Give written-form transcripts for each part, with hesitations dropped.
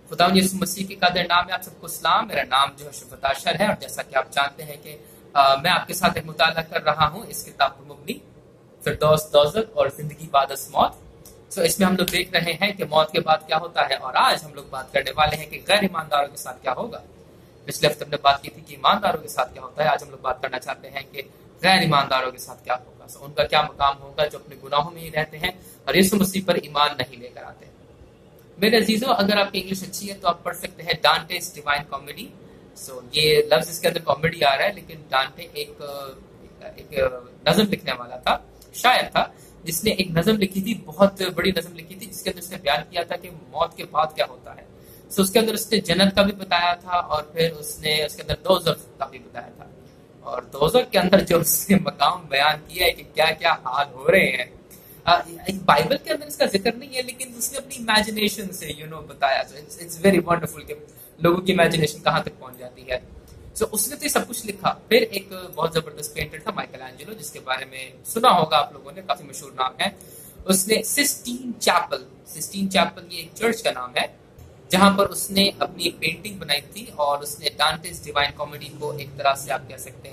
खुदावंद यीशु मसीह के कादिर नाम में आप सबको सलाम। मेरा नाम जो है शुभताशर है, और जैसा कि आप जानते हैं कि मैं आपके साथ एक मुताला कर रहा हूँ इस किताब पर मुबनी फिरदौस दोज़ख और जिंदगी बाद मौत। सो इसमें हम लोग देख रहे हैं कि मौत के बाद क्या होता है, और आज हम लोग बात करने वाले हैं कि गैर ईमानदारों के साथ क्या होगा। पिछले हफ्ते हमने बात की थी कि ईमानदारों के साथ क्या होता है। आज हम लोग बात करना चाहते हैं कि गैर ईमानदारों के साथ क्या होगा। सो उनका क्या मुकाम होगा जो अपने गुनाहों में ही रहते हैं और यीशु मसीह पर ईमान नहीं लेकर आते हैं। मेरे अजीजों, अगर आपकी इंग्लिश अच्छी है तो आप पढ़ सकते हैं डांटेस डिवाइन कॉमेडी। सो ये लफ्ज इसके अंदर कॉमेडी आ रहा है, लेकिन डांटे एक नज़म लिखने वाला था, शायर था, जिसने एक नज़म लिखी थी, बहुत बड़ी नज़म लिखी थी, जिसके अंदर उसने बयान किया था कि मौत के बाद क्या होता है। सो उसके अंदर उसने जन्नत का भी बताया था और फिर उसने उसके अंदर दोज़ख का भी बताया था। और दोज़ख के अंदर जो उसने मकाम बयान किया है कि क्या क्या हाल हो रहे हैं, बाइबल के अंदर इसका जिक्र नहीं है, लेकिन उसने अपनी इमेजिनेशन से बताया। सो इट्स वेरी वंडरफुल कि लोगों की इमेजिनेशन कहाँ तक पहुंच जाती है। सो उसने तो सब कुछ लिखा। फिर एक बहुत जबरदस्त पेंटर था माइकल एंजेलो, जिसके बारे में सुना होगा आप लोगों ने, काफी मशहूर नाम है। उसने सिस्टीन चैपल ये एक चर्च का नाम है, जहां पर उसने अपनी एक पेंटिंग बनाई थी, और उसने डांटेस डिवाइन कॉमेडी को एक तरह से आप कह सकते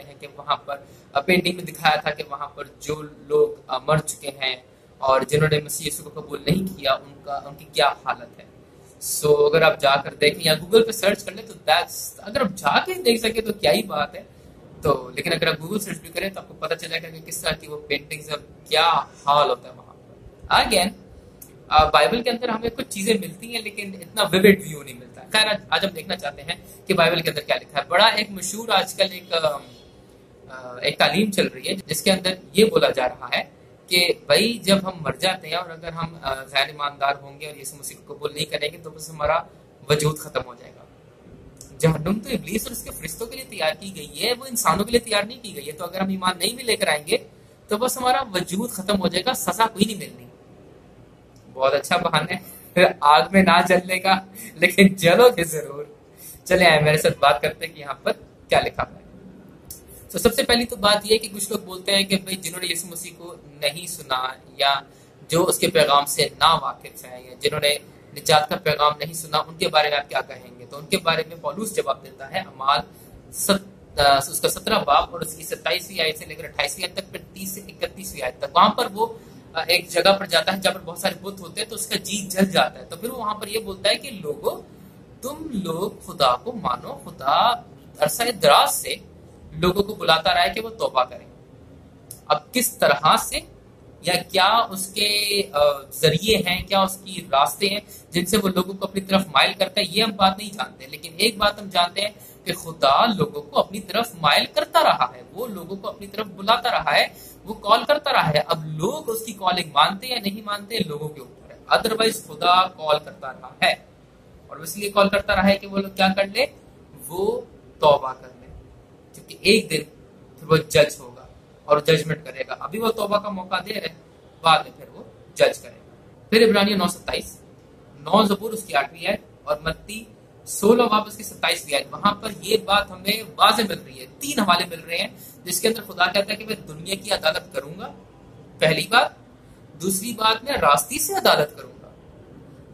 हैं कि वहां पर पेंटिंग में दिखाया था कि वहां पर जो लोग मर चुके हैं और जिन्होंने मसीह यीशु को कबूल नहीं किया, उनकी क्या हालत है। सो अगर आप जाकर देखें या गूगल पे सर्च कर ले तो अगर आप जाके देख सके तो क्या ही बात है। तो लेकिन अगर आप गूगल सर्च भी करें तो आपको पता चलेगा कि किस तरह की वो पेंटिंग्स, क्या हाल होता है वहां पर। अगेन बाइबल के अंदर हमें कुछ चीजें मिलती हैं, लेकिन इतना विविड व्यू नहीं मिलता। खैर, आज हम देखना चाहते हैं कि बाइबल के अंदर क्या लिखा है। बड़ा एक मशहूर आजकल एक तालीम चल रही है, जिसके अंदर ये बोला जा रहा है कि भाई जब हम मर जाते हैं और अगर हम गैर ईमानदार होंगे और यीशु मसीह को कबूल नहीं करेंगे तो बस हमारा वजूद खत्म हो जाएगा। जहन्नुम तो इब्लीस और उसके फरिश्तों के लिए तैयार की गई है, वो इंसानों के लिए तैयार नहीं की गई है। तो अगर हम ईमान नहीं भी लेकर आएंगे तो बस हमारा वजूद खत्म हो जाएगा, सजा कोई नहीं मिलनी। बहुत अच्छा बहाना है आग में ना जलने का, लेकिन जलोगे जरूर। चले आए मेरे साथ बात करते हैं कि यहाँ पर क्या लिखा है। तो सबसे पहली तो बात यह है कि कुछ लोग बोलते हैं कि भाई जिन्होंने यीशु मसीह को नहीं सुना या जो उसके पैगाम से ना वाकिफ है या जिन्होंने निजात का पैगाम नहीं सुना, उनके बारे में आप क्या कहेंगे। तो उनके बारे में पौलुस जवाब देता है अमाल उसका 17 बाब और उसकी 27वीं आयत से लेकर 28वीं आयत तक, फिर 30 से 31वीं आयत तक। वहां पर वो एक जगह पर जाता है जहां पर बहुत सारे बुत होते हैं, तो उसका जी जल जाता है। तो फिर वो वहां पर ये बोलता है कि लोगों, तुम लोग खुदा को मानो। खुदा अरसा दराज से लोगों को बुलाता रहा है कि वो तौबा करें। अब किस तरह से या क्या उसके जरिए हैं, क्या उसकी रास्ते हैं जिनसे वो लोगों को अपनी तरफ माइल करता है, ये हम बात नहीं जानते। लेकिन एक बात हम जानते हैं कि खुदा लोगों को अपनी तरफ माइल करता रहा है, वो लोगों को अपनी तरफ बुलाता रहा है, वो कॉल करता रहा है। अब लोग उसकी कॉलिंग मानते या नहीं मानते, लोगों के ऊपर है। अदरवाइज खुदा कॉल करता रहा है, और इसलिए कॉल करता रहा है कि वो लोग क्या कर ले, वो तौबा कर ले, क्योंकि एक दिन फिर वो जज होगा और जजमेंट करेगा। अभी वो तौबा का मौका दे रहे, बाद में फिर वो जज करेगा। फिर इब्रानियों 9:27, 9 ज़बूर उसकी 8वीं आयत और मत्ती 16 बाब उसकी 27वीं आयत, वहां पर ये बात हमें वाज़ेह मिल रही है। 3 हवाले मिल रहे हैं जिसके अंदर खुदा कहता है कि मैं दुनिया की अदालत करूंगा, पहली बात। दूसरी बात, मैं रास्ती से अदालत करूंगा।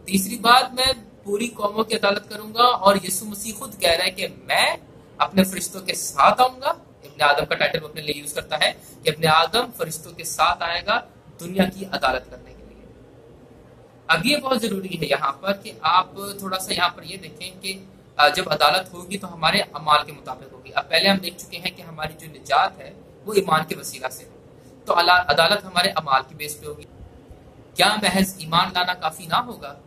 तीसरी बात, मैं पूरी कौमों की अदालत करूंगा। और यीशु मसीह खुद कह रहा है कि मैं अपने फरिश्तों के साथ आऊंगा। इब्ने आदम का टाइटल वो अपने लिए यूज करता है कि इब्ने आदम फरिश्तों के साथ आएगा दुनिया की अदालत करने के लिए। अब ये बहुत जरूरी है यहाँ पर कि आप थोड़ा सा यहाँ पर ये देखें कि जब अदालत होगी तो हमारे अमाल के मुताबिक होगी। अब पहले हम देख चुके हैं कि हमारी जो निजात है वो ईमान के वसीला से है, तो अदालत हमारे अमाल की बेस पे होगी। क्या महज ईमान लाना काफी ना होगा?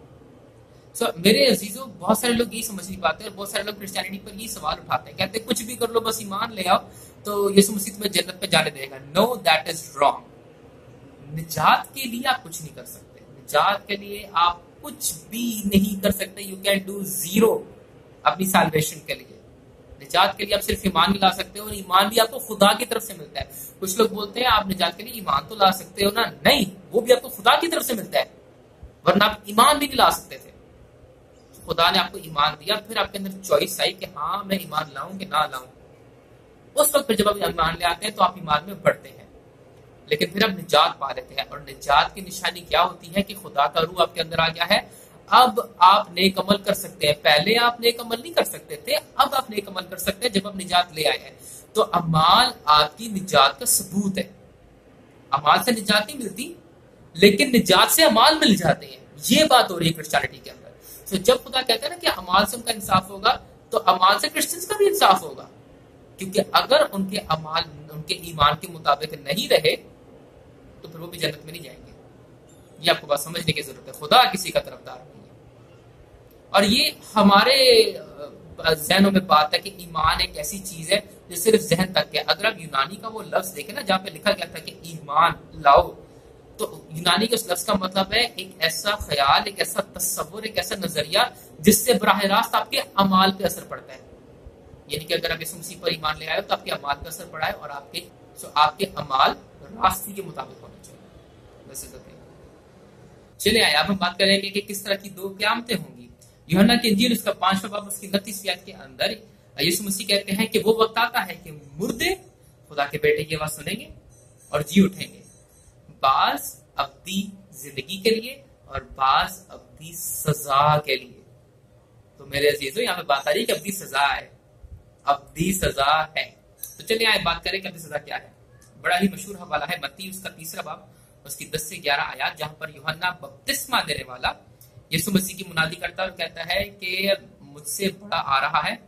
मेरे अजीजों, बहुत सारे लोग यही समझ नहीं पाते और बहुत सारे लोग क्रिश्चियनिटी पर यही सवाल उठाते हैं, कहते हैं कुछ भी कर लो, बस ईमान ले आओ तो यीशु मसीह तुम्हें जन्नत पे जाने देगा। No, that is wrong. निजात के लिए आप कुछ नहीं कर सकते, निजात के लिए आप कुछ भी नहीं कर सकते। यू कैन डू जीरो अपनी सैल्वेशन के लिए। निजात के लिए आप सिर्फ ईमान ही ला सकते हो, और ईमान भी आपको खुदा की तरफ से मिलता है। कुछ लोग बोलते हैं आप निजात के लिए ईमान तो ला सकते हो ना, नहीं, वो भी आपको खुदा की तरफ से मिलता है, वरना आप ईमान भी नहीं ला सकते थे। खुदा ने आपको ईमान दिया, फिर आपके अंदर चॉइस आई कि हाँ मैं ईमान लाऊं कि ना लाऊं। उस वक्त फिर जब आप ईमान ले आते हैं तो आप ईमान में बढ़ते हैं। लेकिन फिर हम निजात पा लेते हैं। और निजात की निशानी क्या होती है कि खुदा का रूह आपके अंदर आ गया है। अब आप नेक अमल कर सकते हैं। पहले आप नेक अमल नहीं कर सकते थे, अब आप नेक अमल कर सकते हैं जब आप निजात ले आए हैं। तो अमाल आपकी निजात का सबूत है। अमाल से निजात नहीं मिलती, लेकिन निजात से अमाल मिल जाते हैं। ये बात हो रही है क्रिश्चियनिटी के अंदर। तो जब खुदा कहता है ना कि अमाल से उनका इंसाफ होगा, तो अमाल से क्रिश्चियंस का भी इंसाफ होगा। क्योंकि अगर उनके अमाल उनके ईमान के मुताबिक नहीं रहे तो फिर वो भी जन्नत में नहीं जाएंगे। ये आपको बात समझने की जरूरत है। खुदा किसी का तरफदार नहीं है। और ये हमारे जहनों में बात है कि ईमान एक ऐसी चीज है जो सिर्फ जहन तक है। अगर आप यूनानी का वो लफ्ज देखें ना, जहाँ पे लिखा गया था कि ईमान लाओ, तो यूनानी के उस लफ्ज का मतलब है एक ऐसा ख्याल, एक ऐसा तस्वुर, एक ऐसा नजरिया जिससे बराह रास्त आपके अमाल पे असर पड़ता है। यानी कि अगर आप यीशु मसीह पर ईमान ले आए हो तो आपके अमाल पे असर पड़ा है, और आपके अमाल रास्ते के मुताबिक होने चाहिए। चलिए आइए अब हम बात करेंगे कि किस तरह की दो क़यामतें होंगी। यूहन्ना की इंजील उसका 5वां बाब उसकी 29वीं आयत के अंदर यीशु मसीह कहते हैं कि वो वक्त आता है कि मुर्दे खुदा के बेटे की आवाज सुनेंगे और जी उठेंगे, बाज अब्दी जिंदगी के लिए और बाज अब्दी सजा के लिए। तो मेरे अजीजों, यहाँ पे बात आ रही है कि अब्दी सजा है, अब्दी सजा है। तो चलिए आइए बात करें कि अब्दी सजा क्या है। बड़ा ही मशहूर हवाला है मत्ती उसका 3रा बाब उसकी 10 से 11 आयत, जहां पर यूहन्ना बपतिस्मा देने वाला यीशु मसीह की मुनादी करता है और कहता है कि मुझसे बड़ा आ रहा है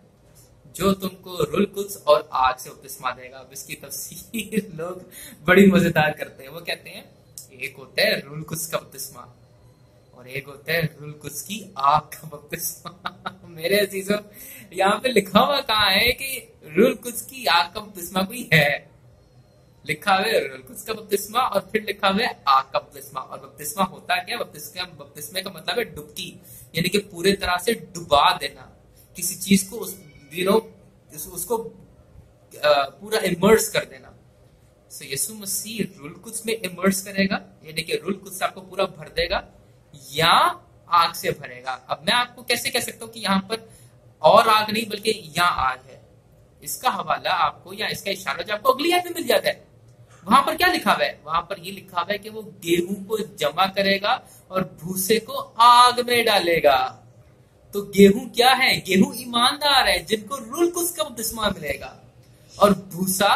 जो तुमको रूल कुद्स और आग से बपतिस्मा देगा। अब इसकी तफसीर लोग बड़ी मजेदार करते हैं। वो कहते हैं एक होता है रूल कुद्स का बपतिस्मा और एक होता है रूल कुद्स की आग का बपतिस्मा। मेरे अजीजों, यहाँ पे लिखा हुआ कहाँ है कि रूल कुद्स की आग का बपतिस्मा कोई है? लिखा हुआ है रूल कुद्स का बपतिस्मा और फिर लिखा हुआ है आग का बपतिस्मा। और बपतिस्मा होता क्या? बपतिस्मे का मतलब है डुबकी, यानी कि पूरे तरह से डुबा देना किसी चीज को, उसको पूरा इमर्स कर देना। सो यीशु मसीह रूल कुद्स में इमर्स करेगा, यानी कि रूल कुद्स आपको पूरा भर देगा या आग से भरेगा। अब मैं आपको कैसे कह सकता हूँ कि यहाँ पर और आग नहीं बल्कि यहाँ आग है? इसका हवाला आपको या इसका इशारा जो आपको अगली आयत में मिल जाता है। वहां पर क्या लिखा हुआ है? वहां पर ये लिखा हुआ है कि वो गेहूं को जमा करेगा और भूसे को आग में डालेगा। तो गेहूं क्या है? गेहूं ईमानदार है जिनको रूल कुद्स का बपतिस्मा मिलेगा, और भूसा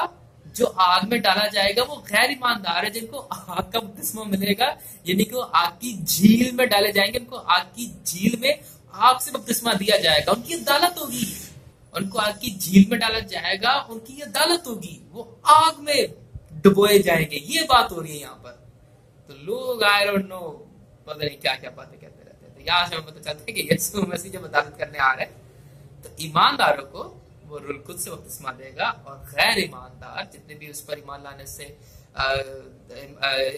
जो आग में डाला जाएगा वो गैर ईमानदार है जिनको आग का बपतिस्मा मिलेगा, यानी कि वो आग की झील में डाले जाएंगे। उनको आग की झील में आग से बपतिस्मा दिया जाएगा। उनकी अदालत होगी, उनको आग की झील में डाला जाएगा, उनकी अदालत होगी, वो आग में डुबोए जाएंगे। ये बात हो रही है यहाँ पर। तो लोग आई डोंट नो पता नहीं क्या क्या बातें कहते रहते हैं। तो यहाँ से हम पता चलता है कि यीशु मसीह जब अदालत करने आ रहे हैं तो ईमानदारों को वो रूल कुद्स से बपतिस्मा देगा, और गैर ईमानदार जितने भी उस पर ईमान लाने से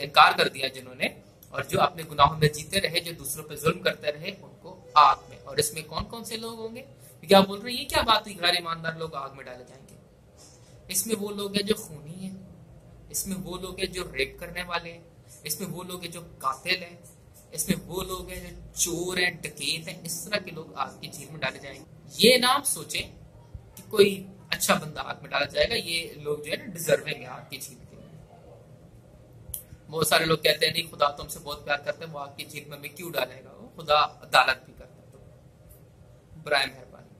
इनकार कर दिया जिन्होंने, और जो अपने गुनाहों में जीते रहे, जो दूसरों पर जुल्म करते रहे, उनको आग में। और इसमें कौन कौन से लोग होंगे? क्या बोल रहे हैं? ये क्या बात हुई गैर ईमानदार लोग आग में डाले जाएंगे? इसमें वो लोग हैं जो खूनी हैं, इसमें वो लोग हैं जो रेप करने वाले हैं, इसमें वो लोग हैं जो कातिल हैं, इसमें वो लोग हैं जो चोर हैं, डकैत हैं। इस तरह के लोग आग की झील में डाले जाएंगे। ये ना आप सोचें कि कोई अच्छा बंदा आग में डाला जाएगा। ये लोग जो है ना डिजर्विंग है आग की झील के लिए। बहुत सारे लोग कहते हैं नहीं, खुदा तो हमसे बहुत प्यार करते हैं, वो आग की झील में हमें क्यों डालेगा? वो खुदा अदालत भी करता है। तो बुराई मेहरबानी।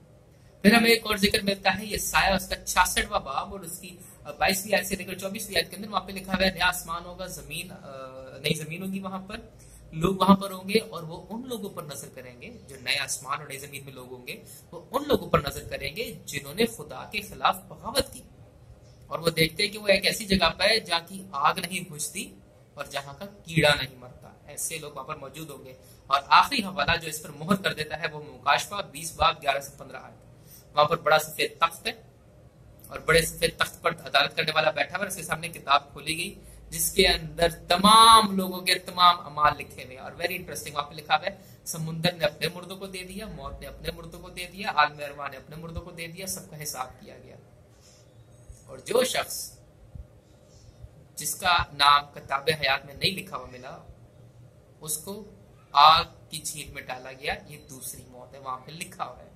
फिर हमें एक और जिक्र मिलता है यशायाह उसका 66वां बाब और उसकी 22वीं आयत से लेकर 24वीं आयत के अंदर। वहां पे लिखा हुआ है नया आसमान होगा, नई जमीन होगी, वहां पर लोग वहां पर होंगे, और वो उन लोगों पर नजर करेंगे जो नए आसमान और नई जमीन में लोग होंगे। वो उन लोगों पर नजर करेंगे जिन्होंने खुदा के खिलाफ बगावत की, और वो देखते हैं कि वो एक ऐसी जगह पर है जहाँ की आग नहीं बुझती और जहाँ का कीड़ा नहीं मरता। ऐसे लोग वहां पर मौजूद होंगे। और आखिरी हवाला जो इस पर मुहर कर देता है वो मुकाशफा 20 बाब 11 से 15 आयत। वहां पर बड़ा सफेद तख्त है और बड़े सफेद तख्त पर अदालत करने वाला बैठा हुआ है। उसके सामने किताब खोली गई जिसके अंदर तमाम लोगों के तमाम अमाल लिखे हुए हैं। और वेरी इंटरेस्टिंग, वहां पे लिखा हुआ है समुंदर ने अपने मुर्दों को दे दिया, मौत ने अपने मुर्दों को दे दिया, आलम अरवा ने अपने मुर्दों को दे दिया, सबका हिसाब किया गया। और जो शख्स जिसका नाम किताब हयात में नहीं लिखा हुआ मिला, उसको आग की झील में डाला गया। ये दूसरी मौत है, वहां पे लिखा हुआ है।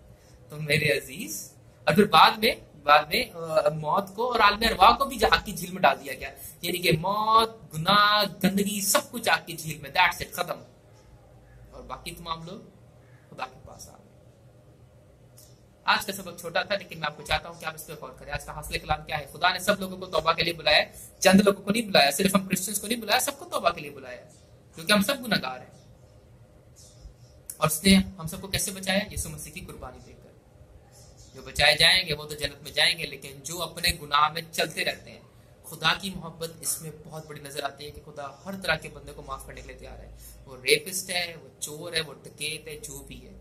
तो मेरे अजीज, और फिर बाद में बाद में मौत को और आलम अरवाह को भी आग की झील में डाल दिया गया, यानी कि मौत, गुनाह, गंदगी सब कुछ आग की झील में, दैट्स इट, खत्म। और बाकी तमाम लोग खुदा के पास आ गए। आज का सबक छोटा था, लेकिन मैं आपको चाहता हूं कि आप इस पर गौर करें। आज का हासिल कलाम क्या है? खुदा ने सब लोगों को तौबा के लिए बुलाया, चंद लोगों को नहीं बुलाया, सिर्फ हम क्रिश्चियंस को नहीं बुलाया, सबको तौबा के लिए बुलाया, क्योंकि हम सब गुनहगार हैं। और उसने हम सबको कैसे बचाया? यीशु मसीह की कुर्बानी देकर। जो बचाए जाएंगे वो तो जन्नत में जाएंगे, लेकिन जो अपने गुनाह में चलते रहते हैं, खुदा की मोहब्बत इसमें बहुत बड़ी नजर आती है कि खुदा हर तरह के बंदे को माफ करने के लिए तैयार है। वो रेपिस्ट है, वो चोर है, वो डकैत है, जो भी है,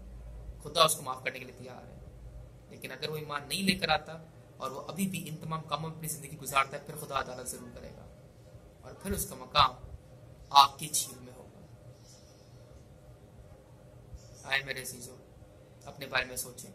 खुदा उसको माफ करने के लिए तैयार है। लेकिन अगर वो ईमान नहीं लेकर आता और वो अभी भी इन तमाम कामों में अपनी जिंदगी गुजारता है, फिर खुदा अदालत जरूर करेगा और फिर उसका मकाम आग की झील में होगा। आए मेरे अजीजों, अपने बारे में सोचें,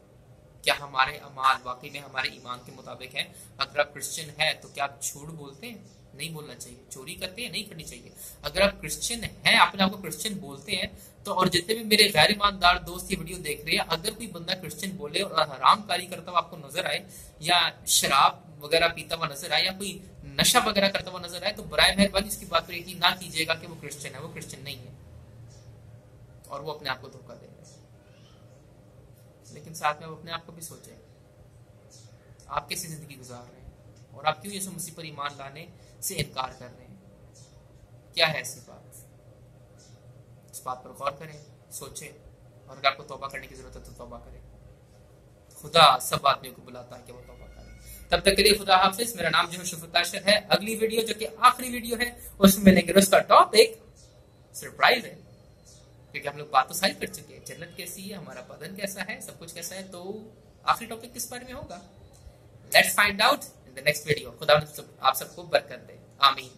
क्या हमारे अमाल वाकई में हमारे ईमान के मुताबिक है? अगर आप क्रिश्चियन है तो क्या आप झूठ बोलते हैं? नहीं बोलना चाहिए। चोरी करते हैं? नहीं करनी चाहिए। अगर आप क्रिश्चियन हैं, अपने आप को क्रिश्चियन बोलते हैं, तो और जितने भी मेरे गैर ईमानदार दोस्त ये वीडियो देख रहे हैं, अगर कोई बंदा क्रिश्चियन बोले और हरामकारी करता हुआ आपको नजर आए, या शराब वगैरह पीता हुआ नजर आए, या कोई नशा वगैरह करता हुआ नजर आए, तो बराए मेहरबानी इसकी बात पर यकीन ना कीजिएगा कि वो क्रिश्चियन है। वो क्रिश्चियन नहीं है और वो अपने आप को धोखा दे रहे हैं। लेकिन साथ में वो अपने आप को भी सोचे, आप कैसी जिंदगी गुजार रहे हैं और आप क्यों यीशु मसीह पर ईमान लाने से इनकार कर रहे हैं? क्या है ऐसी बात? इस बात पर गौर करें, सोचें, और अगर आपको तौबा करने की जरूरत है तो तौबा करें। खुदा सब आदमियों को बुलाता है कि वो तौबा करें। तब तक के लिए खुदा हाफिज। मेरा नाम जो है शुभताशर है। अगली वीडियो जो कि आखिरी वीडियो है, उसमें मिलेंगे। उसका टॉपिक सरप्राइज है, क्योंकि हम लोग बात तो सारी कर चुके हैं। जन्नत कैसी है, हमारा बदन कैसा है, सब कुछ कैसा है, तो आखिरी टॉपिक किस बारे में होगा? Let's find out in the next video. खुदा आप सबको बरकत दे। आमीन।